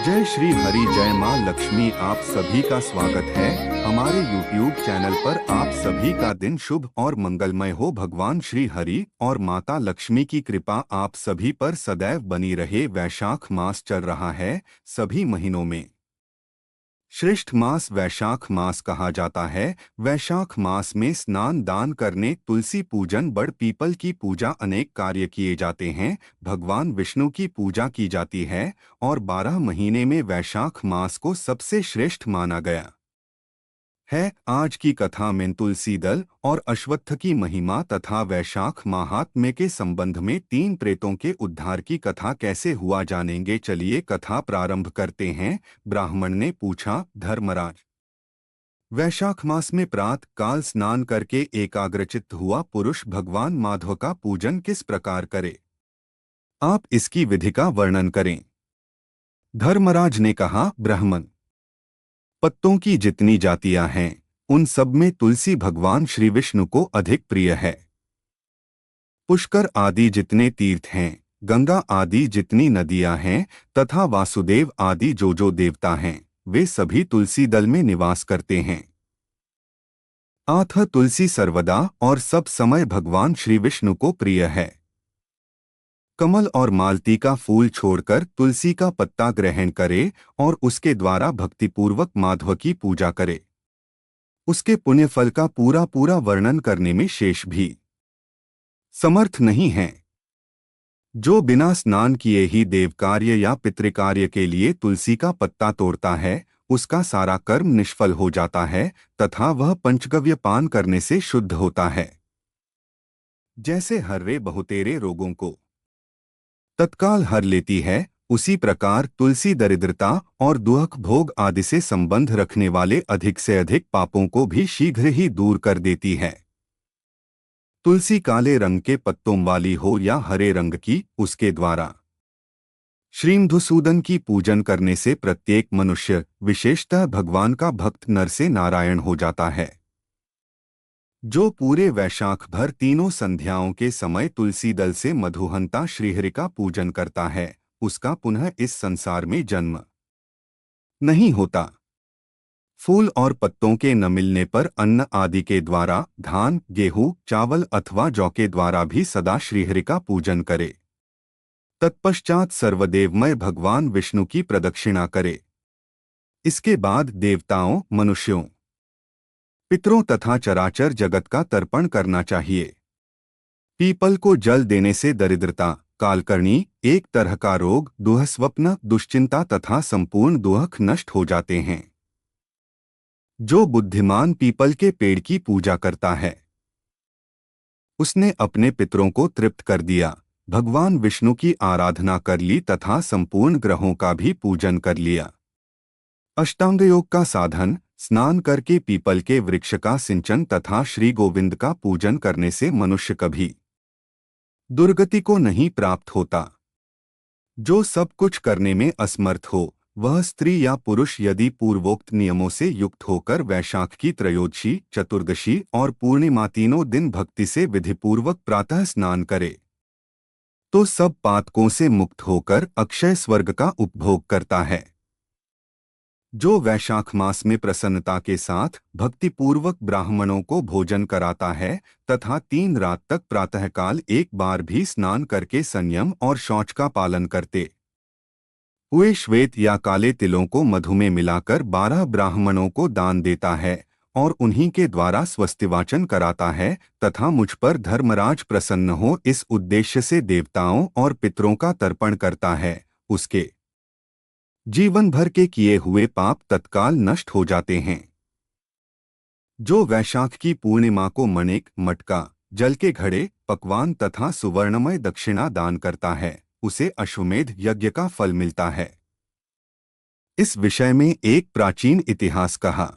जय श्री हरि जय माँ लक्ष्मी। आप सभी का स्वागत है हमारे YouTube चैनल पर। आप सभी का दिन शुभ और मंगलमय हो। भगवान श्री हरि और माता लक्ष्मी की कृपा आप सभी पर सदैव बनी रहे। वैशाख मास चल रहा है। सभी महीनों में श्रेष्ठ मास वैशाख मास कहा जाता है। वैशाख मास में स्नान दान करने, तुलसी पूजन, बड़ पीपल की पूजा, अनेक कार्य किए जाते हैं। भगवान विष्णु की पूजा की जाती है और 12 महीने में वैशाख मास को सबसे श्रेष्ठ माना गया है। आज की कथा में तुलसी दल और अश्वत्थ की महिमा तथा वैशाख महात्म्य के संबंध में 3 प्रेतों के उद्धार की कथा कैसे हुआ जानेंगे। चलिए कथा प्रारंभ करते हैं। ब्राह्मण ने पूछा, धर्मराज, वैशाख मास में प्रातः काल स्नान करके एकाग्रचित्त हुआ पुरुष भगवान माधव का पूजन किस प्रकार करे? आप इसकी विधि का वर्णन करें। धर्मराज ने कहा, ब्राह्मण, पत्तों की जितनी जातियां हैं उन सब में तुलसी भगवान श्री विष्णु को अधिक प्रिय है। पुष्कर आदि जितने तीर्थ हैं, गंगा आदि जितनी नदियां हैं तथा वासुदेव आदि जो देवता हैं, वे सभी तुलसी दल में निवास करते हैं। अतः तुलसी सर्वदा और सब समय भगवान श्री विष्णु को प्रिय है। कमल और मालती का फूल छोड़कर तुलसी का पत्ता ग्रहण करे और उसके द्वारा भक्तिपूर्वक माधव की पूजा करे। उसके पुण्य फल का पूरा पूरा वर्णन करने में शेष भी समर्थ नहीं है। जो बिना स्नान किए ही देव कार्य या पितृकार्य के लिए तुलसी का पत्ता तोड़ता है, उसका सारा कर्म निष्फल हो जाता है तथा वह पंचगव्य पान करने से शुद्ध होता है। जैसे हर्रे बहुतेरे रोगों को तत्काल हर लेती है, उसी प्रकार तुलसी दरिद्रता और दुख भोग आदि से संबंध रखने वाले अधिक से अधिक पापों को भी शीघ्र ही दूर कर देती है। तुलसी काले रंग के पत्तों वाली हो या हरे रंग की, उसके द्वारा श्रीमधुसूदन की पूजन करने से प्रत्येक मनुष्य, विशेषतः भगवान का भक्त, नर से नारायण हो जाता है। जो पूरे वैशाख भर तीनों संध्याओं के समय तुलसी दल से मधुहंता श्रीहरि का पूजन करता है, उसका पुनः इस संसार में जन्म नहीं होता। फूल और पत्तों के न मिलने पर अन्न आदि के द्वारा, धान, गेहूं, चावल अथवा जौ के द्वारा भी सदा श्रीहरि का पूजन करे। तत्पश्चात सर्वदेवमय भगवान विष्णु की प्रदक्षिणा करे। इसके बाद देवताओं, मनुष्यों, पितरों तथा चराचर जगत का तर्पण करना चाहिए। पीपल को जल देने से दरिद्रता, कालकर्णी, एक तरह का रोग, दुःस्वप्न, दुश्चिंता तथा संपूर्ण दुख नष्ट हो जाते हैं। जो बुद्धिमान पीपल के पेड़ की पूजा करता है, उसने अपने पितरों को तृप्त कर दिया। भगवान विष्णु की आराधना कर ली तथा संपूर्ण ग्रहों का भी पूजन कर लिया। अष्टांग योग का साधन, स्नान करके पीपल के वृक्ष का सिंचन तथा श्री गोविंद का पूजन करने से मनुष्य कभी दुर्गति को नहीं प्राप्त होता। जो सब कुछ करने में असमर्थ हो, वह स्त्री या पुरुष यदि पूर्वोक्त नियमों से युक्त होकर वैशाख की त्रयोदशी, चतुर्दशी और पूर्णिमा तीनों दिन भक्ति से विधिपूर्वक प्रातः स्नान करे, तो सब पातकों से मुक्त होकर अक्षय स्वर्ग का उपभोग करता है। जो वैशाख मास में प्रसन्नता के साथ भक्तिपूर्वक ब्राह्मणों को भोजन कराता है तथा 3 रात तक प्रातःकाल एक बार भी स्नान करके संयम और शौच का पालन करते हुए श्वेत या काले तिलों को मधु में मिलाकर 12 ब्राह्मणों को दान देता है और उन्हीं के द्वारा स्वस्तिवाचन कराता है तथा मुझ पर धर्मराज प्रसन्न हो, इस उद्देश्य से देवताओं और पितरों का तर्पण करता है, उसके जीवन भर के किए हुए पाप तत्काल नष्ट हो जाते हैं। जो वैशाख की पूर्णिमा को मणिक, मटका, जल के घड़े, पकवान तथा सुवर्णमय दक्षिणा दान करता है, उसे अश्वमेध यज्ञ का फल मिलता है। इस विषय में एक प्राचीन इतिहास कहा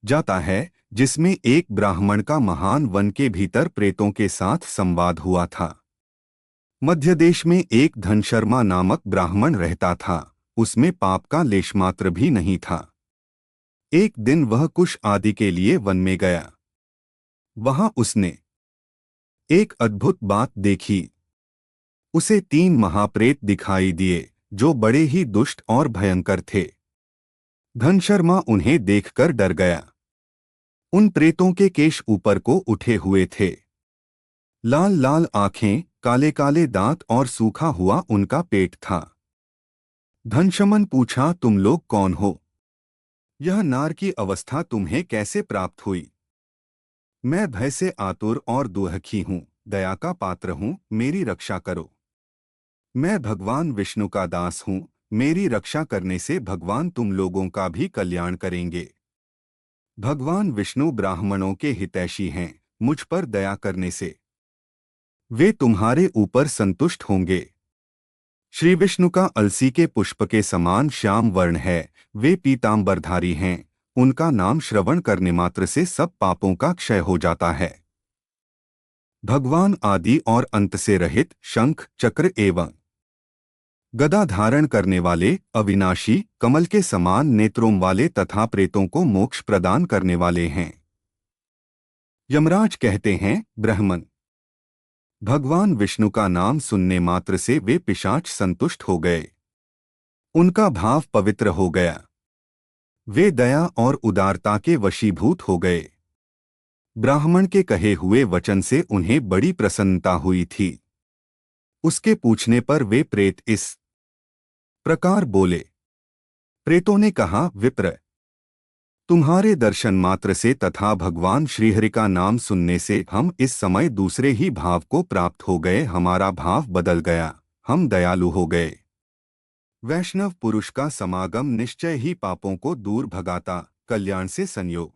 जाता है, जिसमें एक ब्राह्मण का महान वन के भीतर प्रेतों के साथ संवाद हुआ था। मध्य देश में एक धनशर्मा नामक ब्राह्मण रहता था। उसमें पाप का लेशमात्र भी नहीं था। एक दिन वह कुश आदि के लिए वन में गया। वहां उसने एक अद्भुत बात देखी। उसे 3 महाप्रेत दिखाई दिए, जो बड़े ही दुष्ट और भयंकर थे। धनशर्मा उन्हें देखकर डर गया। उन प्रेतों के केश ऊपर को उठे हुए थे, लाल लाल आंखें, काले काले दांत और सूखा हुआ उनका पेट था। धनशमन पूछा, तुम लोग कौन हो? यह नार की अवस्था तुम्हें कैसे प्राप्त हुई? मैं भय से आतुर और दुखी हूँ, दया का पात्र हूँ, मेरी रक्षा करो। मैं भगवान विष्णु का दास हूँ, मेरी रक्षा करने से भगवान तुम लोगों का भी कल्याण करेंगे। भगवान विष्णु ब्राह्मणों के हितैषी हैं, मुझ पर दया करने से वे तुम्हारे ऊपर संतुष्ट होंगे। श्री विष्णु का अलसी के पुष्प के समान श्याम वर्ण है, वे पीतांबरधारी हैं, उनका नाम श्रवण करने मात्र से सब पापों का क्षय हो जाता है। भगवान आदि और अंत से रहित, शंख चक्र एवं गदा धारण करने वाले, अविनाशी, कमल के समान नेत्रों वाले तथा प्रेतों को मोक्ष प्रदान करने वाले हैं। यमराज कहते हैं, ब्राह्मण, भगवान विष्णु का नाम सुनने मात्र से वे पिशाच संतुष्ट हो गए, उनका भाव पवित्र हो गया, वे दया और उदारता के वशीभूत हो गए। ब्राह्मण के कहे हुए वचन से उन्हें बड़ी प्रसन्नता हुई थी। उसके पूछने पर वे प्रेत इस प्रकार बोले। प्रेतों ने कहा, विप्र, तुम्हारे दर्शन मात्र से तथा भगवान श्रीहरि का नाम सुनने से हम इस समय दूसरे ही भाव को प्राप्त हो गए, हमारा भाव बदल गया, हम दयालु हो गए। वैष्णव पुरुष का समागम निश्चय ही पापों को दूर भगाता, कल्याण से संयोग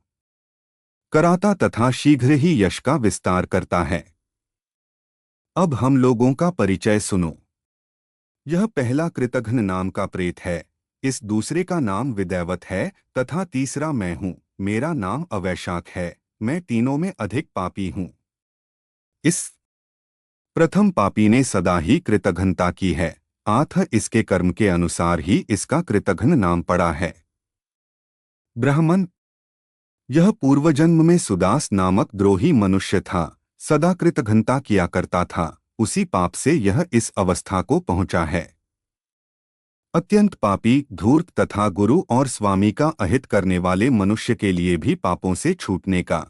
कराता तथा शीघ्र ही यश का विस्तार करता है। अब हम लोगों का परिचय सुनो। यह पहला कृतघ्न नाम का प्रेत है, इस दूसरे का नाम विदैवत है तथा तीसरा मैं हूँ, मेरा नाम अवैशाख है, मैं तीनों में अधिक पापी हूँ। इस प्रथम पापी ने सदा ही कृतघ्नता की है, अतः इसके कर्म के अनुसार ही इसका कृतघ्न नाम पड़ा है। ब्राह्मण, यह पूर्वजन्म में सुदास नामक द्रोही मनुष्य था, सदा कृतघ्नता किया करता था, उसी पाप से यह इस अवस्था को पहुंचा है। अत्यंत पापी, धूर्त तथा गुरु और स्वामी का अहित करने वाले मनुष्य के लिए भी पापों से छूटने का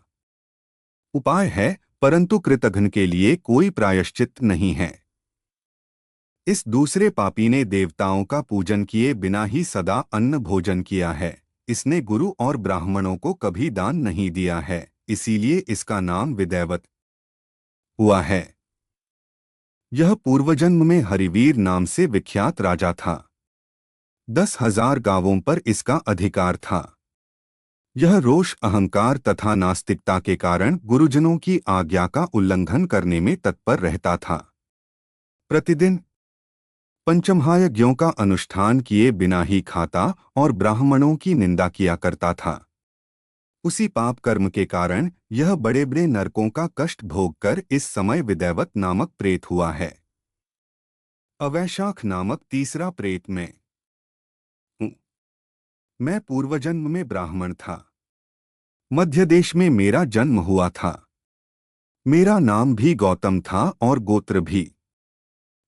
उपाय है, परंतु कृतघ्न के लिए कोई प्रायश्चित नहीं है। इस दूसरे पापी ने देवताओं का पूजन किए बिना ही सदा अन्न भोजन किया है, इसने गुरु और ब्राह्मणों को कभी दान नहीं दिया है, इसीलिए इसका नाम विदैवत हुआ है। यह पूर्वजन्म में हरिवीर नाम से विख्यात राजा था। 10,000 गांवों पर इसका अधिकार था। यह रोष, अहंकार तथा नास्तिकता के कारण गुरुजनों की आज्ञा का उल्लंघन करने में तत्पर रहता था। प्रतिदिन पंचमहायज्ञों का अनुष्ठान किए बिना ही खाता और ब्राह्मणों की निंदा किया करता था। उसी पाप कर्म के कारण यह बड़े बड़े नरकों का कष्ट भोगकर इस समय विदैवत नामक प्रेत हुआ है। अवैशाख नामक तीसरा प्रेत में हूँ। मैं पूर्वजन्म में ब्राह्मण था। मध्य देश में मेरा जन्म हुआ था। मेरा नाम भी गौतम था और गोत्र भी।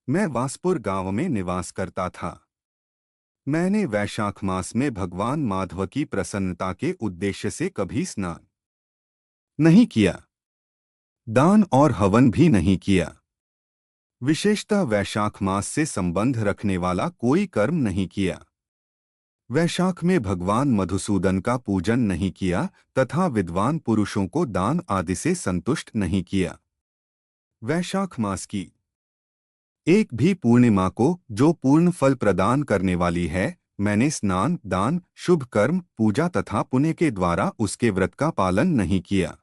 मैं वासपुर गांव में निवास करता था। मैंने वैशाख मास में भगवान माधव की प्रसन्नता के उद्देश्य से कभी स्नान नहीं किया, दान और हवन भी नहीं किया। विशेषतः वैशाख मास से संबंध रखने वाला कोई कर्म नहीं किया। वैशाख में भगवान मधुसूदन का पूजन नहीं किया तथा विद्वान पुरुषों को दान आदि से संतुष्ट नहीं किया। वैशाख मास की एक भी पूर्णिमा को, जो पूर्ण फल प्रदान करने वाली है, मैंने स्नान, दान, शुभ कर्म, पूजा तथा पुण्य के द्वारा उसके व्रत का पालन नहीं किया।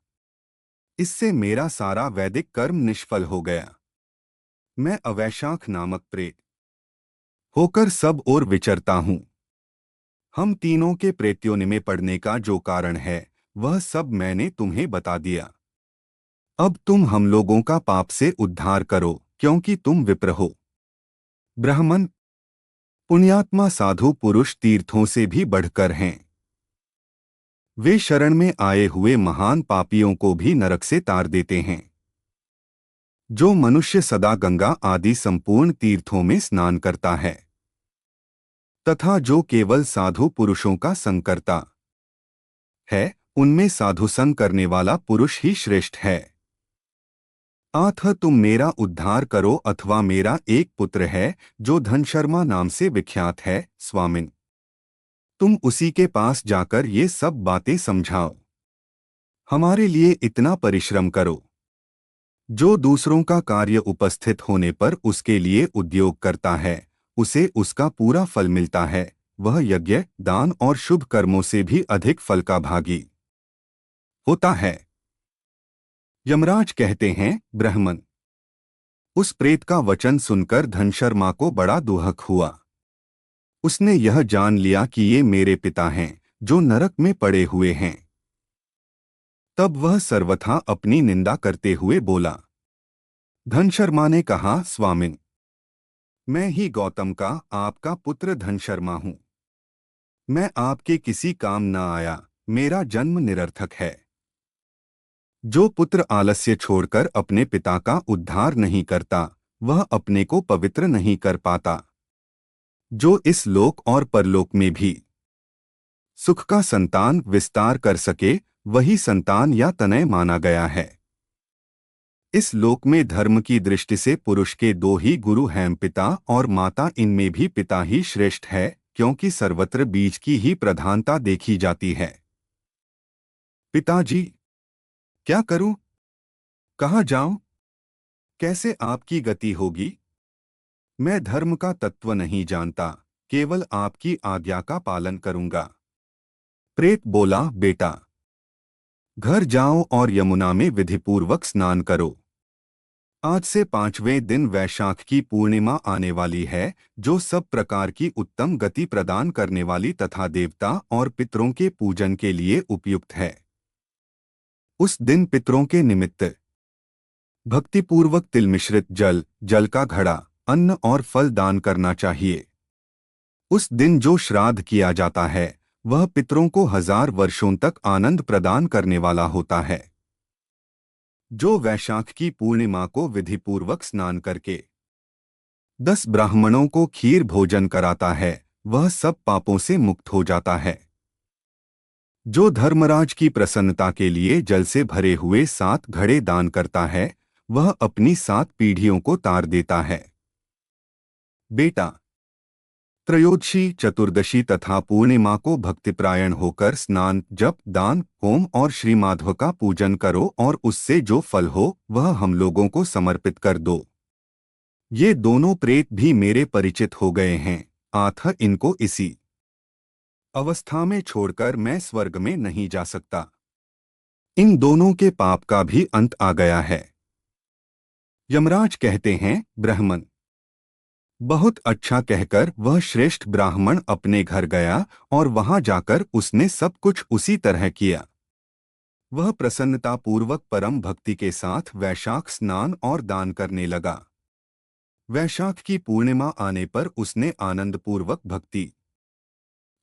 इससे मेरा सारा वैदिक कर्म निष्फल हो गया। मैं अवैशाख नामक प्रेत होकर सब ओर विचरता हूँ। हम तीनों के प्रेत्योनि में पड़ने का जो कारण है, वह सब मैंने तुम्हें बता दिया। अब तुम हम लोगों का पाप से उद्धार करो, क्योंकि तुम विप्र हो। ब्राह्मण, पुण्यात्मा साधु पुरुष तीर्थों से भी बढ़कर हैं। वे शरण में आए हुए महान पापियों को भी नरक से तार देते हैं। जो मनुष्य सदा गंगा आदि संपूर्ण तीर्थों में स्नान करता है, तथा जो केवल साधु पुरुषों का संग करता है, उनमें साधु संग करने वाला पुरुष ही श्रेष्ठ है। आथ तुम मेरा उद्धार करो, अथवा मेरा एक पुत्र है जो धनशर्मा नाम से विख्यात है, स्वामिन। तुम उसी के पास जाकर ये सब बातें समझाओ। हमारे लिए इतना परिश्रम करो। जो दूसरों का कार्य उपस्थित होने पर उसके लिए उद्योग करता है, उसे उसका पूरा फल मिलता है। वह यज्ञ, दान और शुभ कर्मों से भी अधिक फल का भागी होता है। यमराज कहते हैं, ब्राह्मण। उस प्रेत का वचन सुनकर धनशर्मा को बड़ा दुहक हुआ। उसने यह जान लिया कि ये मेरे पिता हैं जो नरक में पड़े हुए हैं। तब वह सर्वथा अपनी निंदा करते हुए बोला। धनशर्मा ने कहा, स्वामिन, मैं ही गौतम का आपका पुत्र धनशर्मा हूं। मैं आपके किसी काम न आया, मेरा जन्म निरर्थक है। जो पुत्र आलस्य छोड़कर अपने पिता का उद्धार नहीं करता, वह अपने को पवित्र नहीं कर पाता। जो इस लोक और परलोक में भी सुख का संतान विस्तार कर सके, वही संतान या तनय माना गया है। इस लोक में धर्म की दृष्टि से पुरुष के दो ही गुरु हैं, पिता और माता। इनमें भी पिता ही श्रेष्ठ है, क्योंकि सर्वत्र बीज की ही प्रधानता देखी जाती है। पिताजी, क्या करूं? कहाँ जाऊं? कैसे आपकी गति होगी? मैं धर्म का तत्व नहीं जानता, केवल आपकी आज्ञा का पालन करूंगा। प्रेत बोला, बेटा, घर जाओ और यमुना में विधिपूर्वक स्नान करो। आज से 5वें दिन वैशाख की पूर्णिमा आने वाली है, जो सब प्रकार की उत्तम गति प्रदान करने वाली तथा देवता और पितरों के पूजन के लिए उपयुक्त है। उस दिन पितरों के निमित्त भक्तिपूर्वक तिल मिश्रित जल, जल का घड़ा, अन्न और फल दान करना चाहिए। उस दिन जो श्राद्ध किया जाता है, वह पितरों को 1000 वर्षों तक आनंद प्रदान करने वाला होता है। जो वैशाख की पूर्णिमा को विधिपूर्वक स्नान करके 10 ब्राह्मणों को खीर भोजन कराता है, वह सब पापों से मुक्त हो जाता है। जो धर्मराज की प्रसन्नता के लिए जल से भरे हुए 7 घड़े दान करता है, वह अपनी 7 पीढ़ियों को तार देता है। बेटा, त्रयोदशी, चतुर्दशी तथा पूर्णिमा को भक्तिप्रायण होकर स्नान, जप, दान, होम और श्रीमाधव का पूजन करो और उससे जो फल हो वह हम लोगों को समर्पित कर दो। ये दोनों प्रेत भी मेरे परिचित हो गए हैं, आथ इनको इसी अवस्था में छोड़कर मैं स्वर्ग में नहीं जा सकता। इन दोनों के पाप का भी अंत आ गया है। यमराज कहते हैं, ब्राह्मण। बहुत अच्छा कहकर वह श्रेष्ठ ब्राह्मण अपने घर गया और वहां जाकर उसने सब कुछ उसी तरह किया। वह प्रसन्नतापूर्वक परम भक्ति के साथ वैशाख स्नान और दान करने लगा। वैशाख की पूर्णिमा आने पर उसने आनंदपूर्वक भक्ति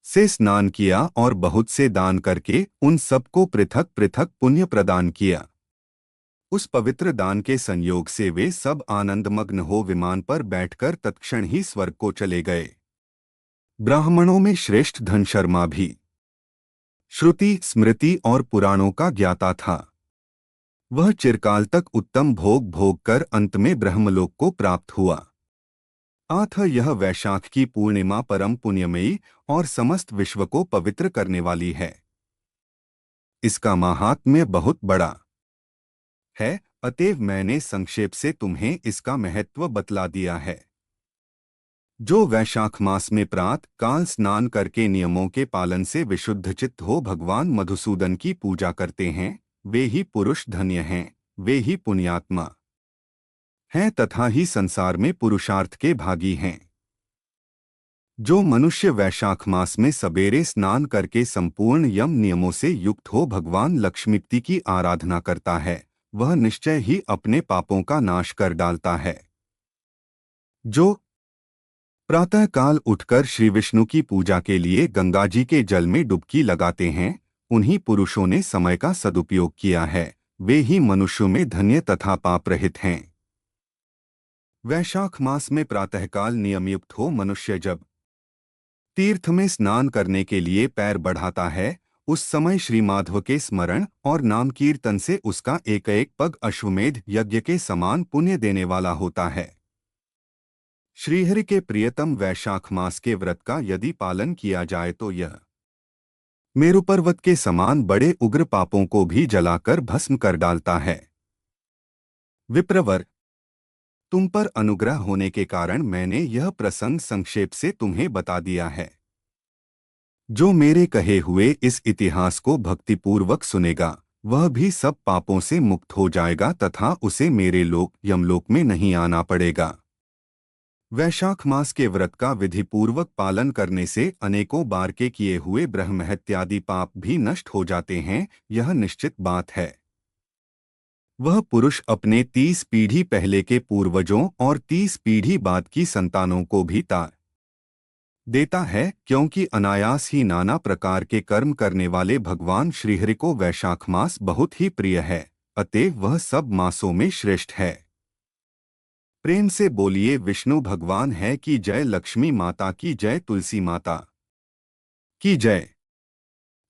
से स्नान किया और बहुत से दान करके उन सबको पृथक पृथक पुण्य प्रदान किया। उस पवित्र दान के संयोग से वे सब आनंदमग्न हो विमान पर बैठकर तत्क्षण ही स्वर्ग को चले गए। ब्राह्मणों में श्रेष्ठ धनशर्मा भी श्रुति, स्मृति और पुराणों का ज्ञाता था। वह चिरकाल तक उत्तम भोग भोग कर अंत में ब्रह्मलोक को प्राप्त हुआ। आथ यह वैशाख की पूर्णिमा परम पुण्यमयी और समस्त विश्व को पवित्र करने वाली है। इसका माहात्म्य बहुत बड़ा है, अतएव मैंने संक्षेप से तुम्हें इसका महत्व बतला दिया है। जो वैशाख मास में प्रातः काल स्नान करके नियमों के पालन से विशुद्ध चित्त हो भगवान मधुसूदन की पूजा करते हैं, वे ही पुरुष धन्य हैं, वे ही पुण्यात्मा हैं तथा ही संसार में पुरुषार्थ के भागी हैं। जो मनुष्य वैशाख मास में सबेरे स्नान करके संपूर्ण यम नियमों से युक्त हो भगवान लक्ष्मीपति की आराधना करता है, वह निश्चय ही अपने पापों का नाश कर डालता है। जो प्रातः काल उठकर श्री विष्णु की पूजा के लिए गंगा जी के जल में डुबकी लगाते हैं, उन्हीं पुरुषों ने समय का सदुपयोग किया है, वे ही मनुष्यों में धन्य तथा पाप रहित हैं। वैशाख मास में प्रातःकाल नियमयुक्त हो मनुष्य जब तीर्थ में स्नान करने के लिए पैर बढ़ाता है, उस समय श्री माधव के स्मरण और नाम कीर्तन से उसका एक एक पग अश्वमेध यज्ञ के समान पुण्य देने वाला होता है। श्रीहरि के प्रियतम वैशाख मास के व्रत का यदि पालन किया जाए तो यह मेरु पर्वत के समान बड़े उग्र पापों को भी जलाकर भस्म कर डालता है। विप्रवर, तुम पर अनुग्रह होने के कारण मैंने यह प्रसंग संक्षेप से तुम्हें बता दिया है। जो मेरे कहे हुए इस इतिहास को भक्तिपूर्वक सुनेगा वह भी सब पापों से मुक्त हो जाएगा तथा उसे मेरे लोक यमलोक में नहीं आना पड़ेगा। वैशाख मास के व्रत का विधिपूर्वक पालन करने से अनेकों बार के किए हुए ब्रह्महत्यादि पाप भी नष्ट हो जाते हैं, यह निश्चित बात है। वह पुरुष अपने 30 पीढ़ी पहले के पूर्वजों और 30 पीढ़ी बाद की संतानों को भी तार देता है, क्योंकि अनायास ही नाना प्रकार के कर्म करने वाले भगवान श्रीहरि को वैशाख मास बहुत ही प्रिय है, अतएव वह सब मासों में श्रेष्ठ है। प्रेम से बोलिए विष्णु भगवान है की जय, लक्ष्मी माता की जय, तुलसी माता की जय।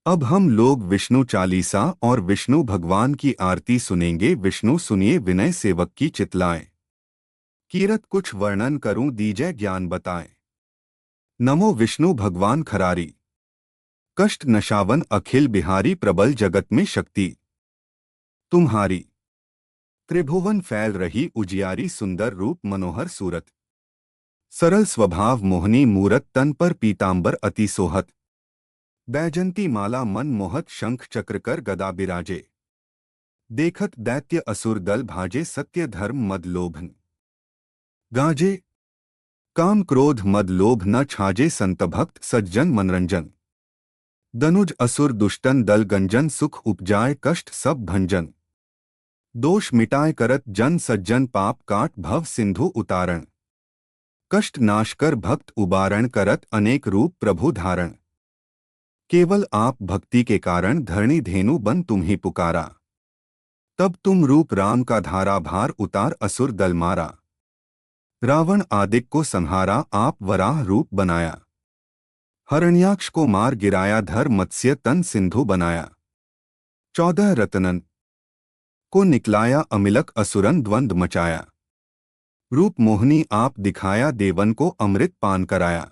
अब हम लोग विष्णु चालीसा और विष्णु भगवान की आरती सुनेंगे। विष्णु सुनिए विनय सेवक की चितलाएं, कीरत कुछ वर्णन करूं दीजय ज्ञान बताएं। नमो विष्णु भगवान खरारी, कष्ट नशावन अखिल बिहारी, प्रबल जगत में शक्ति तुम्हारी। त्रिभुवन फैल रही उजियारी, सुंदर रूप मनोहर सूरत, सरल स्वभाव मोहनी मूरत, तन पर पीतांबर अति सोहत, बैजंती माला मन मोहत, शंख चक्र कर गदा बिराजे, देखत दैत्य असुर दल भाजे, सत्य धर्म मद लोभ गाजे, काम क्रोध मद लोभ न छाजे, संत भक्त सज्जन मनरंजन, दनुज असुर दुष्टन दल गंजन, सुख उपजाए कष्ट सब भंजन, दोष मिटाए करत जन सज्जन, पाप काट भव सिंधु उतारण, कष्ट नाश कर भक्त उबारण, करत अनेक रूप प्रभु धारण, केवल आप भक्ति के कारण धरणी धेनु बन तुम्ही पुकारा, तब तुम रूप राम का धारा, भार उतार असुर दल मारा, रावण आदिक को संहारा, आप वराह रूप बनाया, हरण्याक्ष को मार गिराया, धर मत्स्य तन सिंधु बनाया, 14 रतनन को निकलाया, अमिलक असुरन द्वंद मचाया, रूप मोहनी आप दिखाया, देवन को अमृत पान कराया,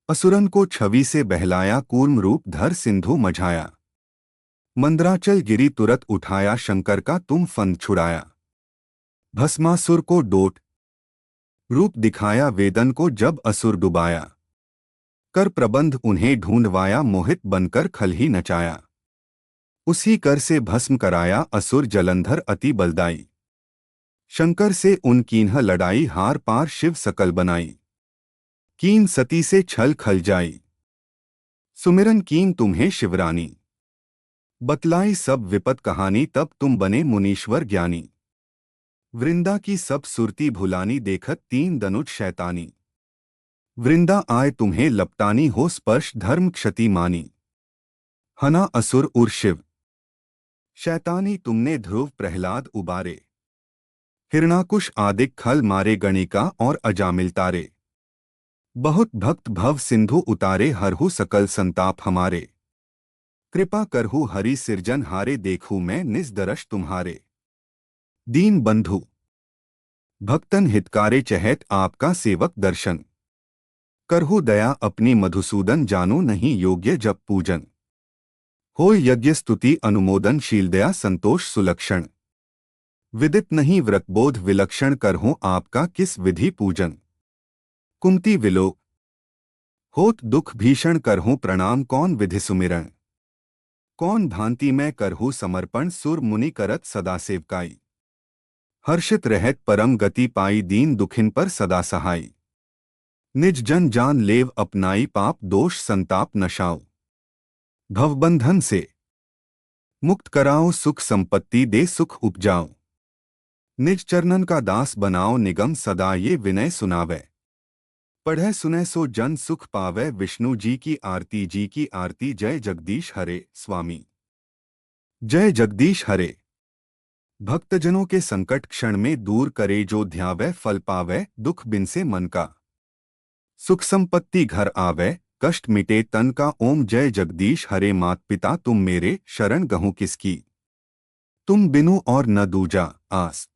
असुरन को छवि से बहलाया, कूर्म रूप धर सिंधु मझाया, मंदराचल गिरी तुरत उठाया, शंकर का तुम फंद छुड़ाया, भस्मासुर को डोट रूप दिखाया, वेदन को जब असुर डुबाया, कर प्रबंध उन्हें ढूंढवाया, मोहित बनकर खल ही नचाया, उसी कर से भस्म कराया, असुर जलंधर अति बलदाई, शंकर से उन कीन्ह लड़ाई, हार पार शिव सकल बनाई, कीन सती से छल खल जाई, सुमिरन कीन तुम्हें शिवरानी, बतलाई सब विपत कहानी, तब तुम बने मुनीश्वर ज्ञानी, वृंदा की सब सुरती भुलानी, देखत 3 दनुज शैतानी, वृंदा आए तुम्हें लपटानी, हो स्पर्श धर्म क्षति मानी, हना असुर उर शिव शैतानी, तुमने ध्रुव प्रहलाद उबारे, हिरणाकुश आदिक खल मारे, गणिका और अजामिल तारे, बहुत भक्त भव सिंधु उतारे, हरहु सकल संताप हमारे, कृपा करहु हरि सिरजन हारे, देखूं मैं निज दरश तुम्हारे, दीन बंधु भक्तन हितकारे, चहत आपका सेवक दर्शन, करहु दया अपनी मधुसूदन, जानो नहीं योग्य जब पूजन, होय यज्ञ स्तुति अनुमोदन, शील दया संतोष सुलक्षण, विदित नहीं व्रतबोध विलक्षण, करहूं आपका किस विधि पूजन, कुंती विलोक होत दुख भीषण, करहूं प्रणाम कौन विधि सुमिरण, कौन भांति मैं करहूं समर्पण, सुर मुनि करत सदा सेवकाई, हर्षित रहत परम गति पाई, दीन दुखिन पर सदा सहाई, निज जन जान लेव अपनाई, पाप दोष संताप नशाओ, भवबंधन से मुक्त कराओ, सुख संपत्ति दे सुख उपजाओ, निज चरणन का दास बनाओ, निगम सदा ये विनय सुनावे, पढ़े सुने सो जन सुख पावे, विष्णु जी की आरती, जी की आरती, जय जगदीश हरे स्वामी, जय जगदीश हरे। भक्तजनों के संकट क्षण में दूर करे, जो ध्यावे फल पावे, दुख बिन से मन का, सुख संपत्ति घर आवे, कष्ट मिटे तन का ओम जय जगदीश हरे। मात पिता तुम मेरे, शरण गहूँ किसकी, तुम बिनु और न दूजा आस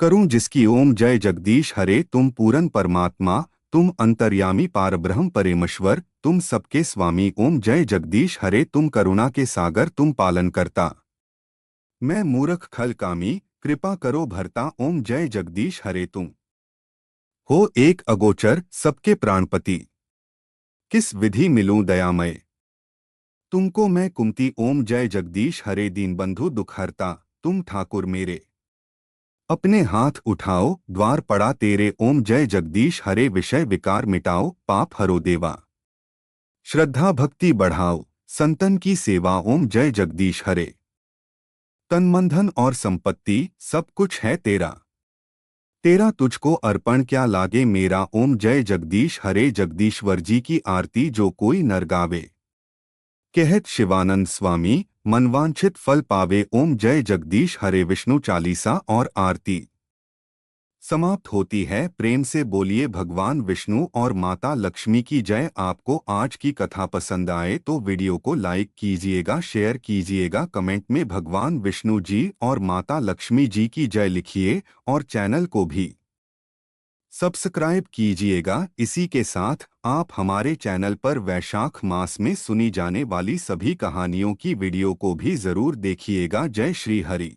करूं जिसकी। ओम जय जगदीश हरे। तुम पूरन परमात्मा, तुम अंतर्यामी पारब्रह्म परमेश्वर, तुम सबके स्वामी। ओम जय जगदीश हरे। तुम करुणा के सागर, तुम पालन करता, मैं मूर्ख खल कामी, कृपा करो भरता। ओम जय जगदीश हरे। तुम हो एक अगोचर, सबके प्राणपति, किस विधि मिलूं दयामय, तुमको मैं कुमति। ओम जय जगदीश हरे। दीनबंधु दुख हरता, तुम ठाकुर मेरे, अपने हाथ उठाओ, द्वार पड़ा तेरे। ओम जय जगदीश हरे। विषय विकार मिटाओ, पाप हरो देवा, श्रद्धा भक्ति बढ़ाओ, संतन की सेवा। ओम जय जगदीश हरे। तन मन धन और संपत्ति सब कुछ है तेरा, तेरा तुझको अर्पण क्या लागे मेरा। ओम जय जगदीश हरे। जगदीश्वर जी की आरती जो कोई नर गावे, कहत शिवानंद स्वामी, मनवांछित फल पावे। ओम जय जगदीश हरे। विष्णु चालीसा और आरती समाप्त होती है। प्रेम से बोलिए भगवान विष्णु और माता लक्ष्मी की जय। आपको आज की कथा पसंद आए तो वीडियो को लाइक कीजिएगा, शेयर कीजिएगा, कमेंट में भगवान विष्णु जी और माता लक्ष्मी जी की जय लिखिए और चैनल को भी सब्सक्राइब कीजिएगा। इसी के साथ आप हमारे चैनल पर वैशाख मास में सुनी जाने वाली सभी कहानियों की वीडियो को भी जरूर देखिएगा। जय श्री हरि।